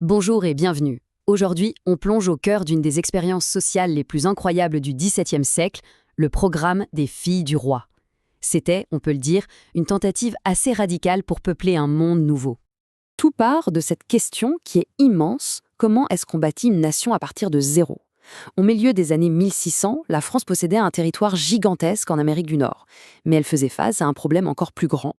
Bonjour et bienvenue. Aujourd'hui, on plonge au cœur d'une des expériences sociales les plus incroyables du XVIIe siècle, le programme des filles du roi. C'était, on peut le dire, une tentative assez radicale pour peupler un monde nouveau. Tout part de cette question qui est immense: comment est-ce qu'on bâtit une nation à partir de zéro? Au milieu des années 1600, la France possédait un territoire gigantesque en Amérique du Nord, mais elle faisait face à un problème encore plus grand.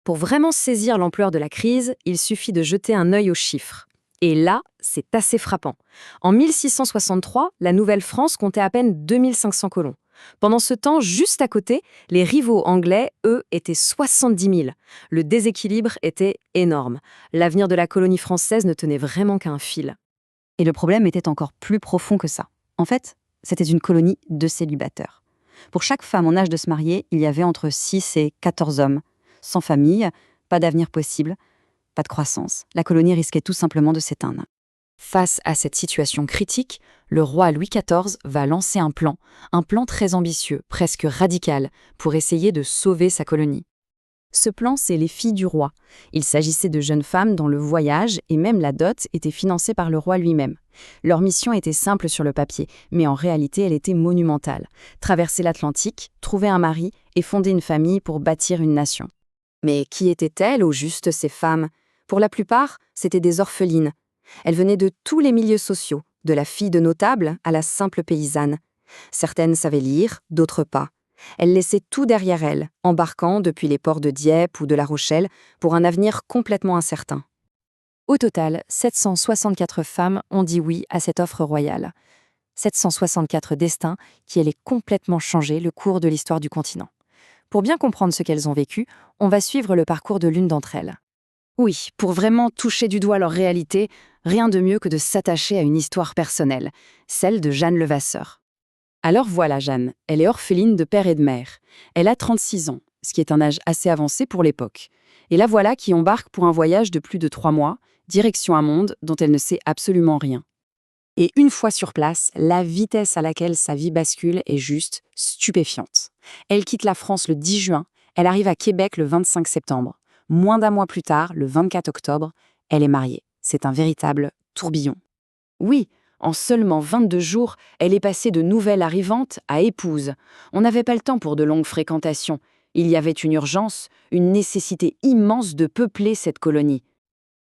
Pour vraiment saisir l'ampleur de la crise, il suffit de jeter un œil aux chiffres. Et là, c'est assez frappant. En 1663, la Nouvelle-France comptait à peine 2500 colons. Pendant ce temps, juste à côté, les rivaux anglais, eux, étaient 70 000. Le déséquilibre était énorme. L'avenir de la colonie française ne tenait vraiment qu'à un fil. Et le problème était encore plus profond que ça. En fait, c'était une colonie de célibataires. Pour chaque femme en âge de se marier, il y avait entre 6 et 14 hommes. Sans famille, pas d'avenir possible, pas de croissance. La colonie risquait tout simplement de s'éteindre. Face à cette situation critique, le roi Louis XIV va lancer un plan très ambitieux, presque radical, pour essayer de sauver sa colonie. Ce plan, c'est les filles du roi. Il s'agissait de jeunes femmes dont le voyage et même la dot étaient financés par le roi lui-même. Leur mission était simple sur le papier, mais en réalité, elle était monumentale. Traverser l'Atlantique, trouver un mari et fonder une famille pour bâtir une nation. Mais qui étaient-elles au juste, ces femmes? Pour la plupart, c'étaient des orphelines. Elles venaient de tous les milieux sociaux, de la fille de notable à la simple paysanne. Certaines savaient lire, d'autres pas. Elles laissaient tout derrière elles, embarquant depuis les ports de Dieppe ou de La Rochelle pour un avenir complètement incertain. Au total, 764 femmes ont dit oui à cette offre royale. 764 destins qui allaient complètement changer le cours de l'histoire du continent. Pour bien comprendre ce qu'elles ont vécu, on va suivre le parcours de l'une d'entre elles. Oui, pour vraiment toucher du doigt leur réalité, rien de mieux que de s'attacher à une histoire personnelle, celle de Jeanne Levasseur. Alors voilà Jeanne, elle est orpheline de père et de mère. Elle a 36 ans, ce qui est un âge assez avancé pour l'époque. Et la voilà qui embarque pour un voyage de plus de 3 mois, direction un monde dont elle ne sait absolument rien. Et une fois sur place, la vitesse à laquelle sa vie bascule est juste stupéfiante. Elle quitte la France le 10 juin, elle arrive à Québec le 25 septembre. Moins d'un mois plus tard, le 24 octobre, elle est mariée. C'est un véritable tourbillon. Oui, en seulement 22 jours, elle est passée de nouvelle arrivante à épouse. On n'avait pas le temps pour de longues fréquentations. Il y avait une urgence, une nécessité immense de peupler cette colonie.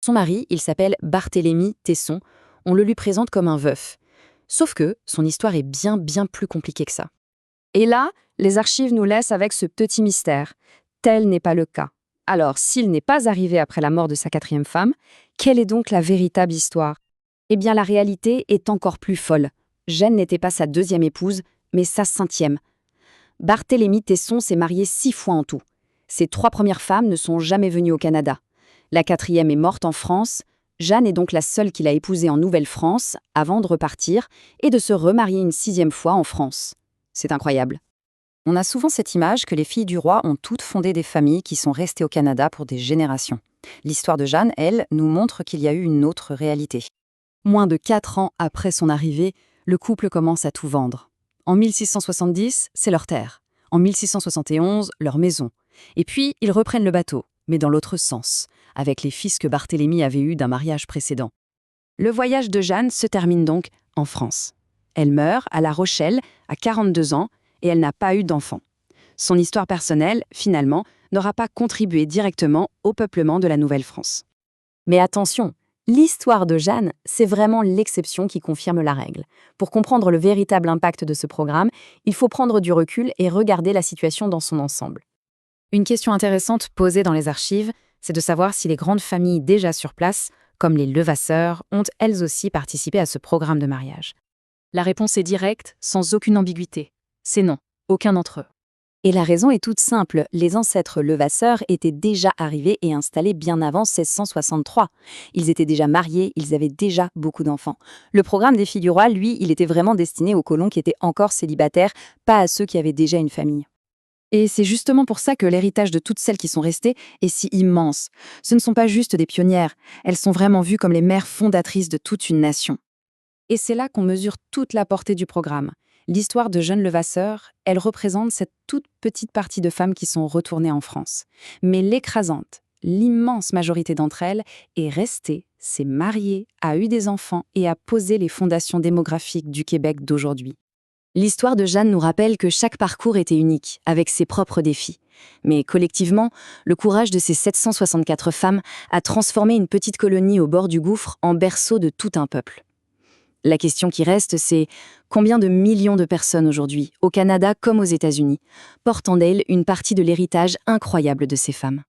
Son mari, il s'appelle Barthélemy Tesson. On le lui présente comme un veuf. Sauf que son histoire est bien plus compliquée que ça. Et là, les archives nous laissent avec ce petit mystère. Tel n'est pas le cas. Alors, s'il n'est pas arrivé après la mort de sa 4e femme, quelle est donc la véritable histoire? Eh bien, la réalité est encore plus folle. Jeanne n'était pas sa 2e épouse, mais sa 5e. Barthélemy Tesson s'est marié 6 fois en tout. Ses 3 premières femmes ne sont jamais venues au Canada. La 4e est morte en France. Jeanne est donc la seule qu'il a épousée en Nouvelle-France avant de repartir et de se remarier une 6e fois en France. C'est incroyable. On a souvent cette image que les filles du roi ont toutes fondé des familles qui sont restées au Canada pour des générations. L'histoire de Jeanne, elle, nous montre qu'il y a eu une autre réalité. Moins de 4 ans après son arrivée, le couple commence à tout vendre. En 1670, c'est leur terre. En 1671, leur maison. Et puis, ils reprennent le bateau, mais dans l'autre sens, avec les fils que Barthélemy avait eus d'un mariage précédent. Le voyage de Jeanne se termine donc en France. Elle meurt à La Rochelle à 42 ans, et elle n'a pas eu d'enfant. Son histoire personnelle, finalement, n'aura pas contribué directement au peuplement de la Nouvelle-France. Mais attention, l'histoire de Jeanne, c'est vraiment l'exception qui confirme la règle. Pour comprendre le véritable impact de ce programme, il faut prendre du recul et regarder la situation dans son ensemble. Une question intéressante posée dans les archives, c'est de savoir si les grandes familles déjà sur place, comme les Levasseur, ont elles aussi participé à ce programme de mariage. La réponse est directe, sans aucune ambiguïté. C'est non, aucun d'entre eux. Et la raison est toute simple, les ancêtres Levasseur étaient déjà arrivés et installés bien avant 1663. Ils étaient déjà mariés, ils avaient déjà beaucoup d'enfants. Le programme des filles du roi, lui, il était vraiment destiné aux colons qui étaient encore célibataires, pas à ceux qui avaient déjà une famille. Et c'est justement pour ça que l'héritage de toutes celles qui sont restées est si immense. Ce ne sont pas juste des pionnières, elles sont vraiment vues comme les mères fondatrices de toute une nation. Et c'est là qu'on mesure toute la portée du programme. L'histoire de Jeanne Levasseur, elle représente cette toute petite partie de femmes qui sont retournées en France. Mais l'immense majorité d'entre elles est restée, s'est mariée, a eu des enfants et a posé les fondations démographiques du Québec d'aujourd'hui. L'histoire de Jeanne nous rappelle que chaque parcours était unique, avec ses propres défis. Mais collectivement, le courage de ces 764 femmes a transformé une petite colonie au bord du gouffre en berceau de tout un peuple. La question qui reste, c'est combien de millions de personnes aujourd'hui, au Canada comme aux États-Unis, portent en elles une partie de l'héritage incroyable de ces femmes ?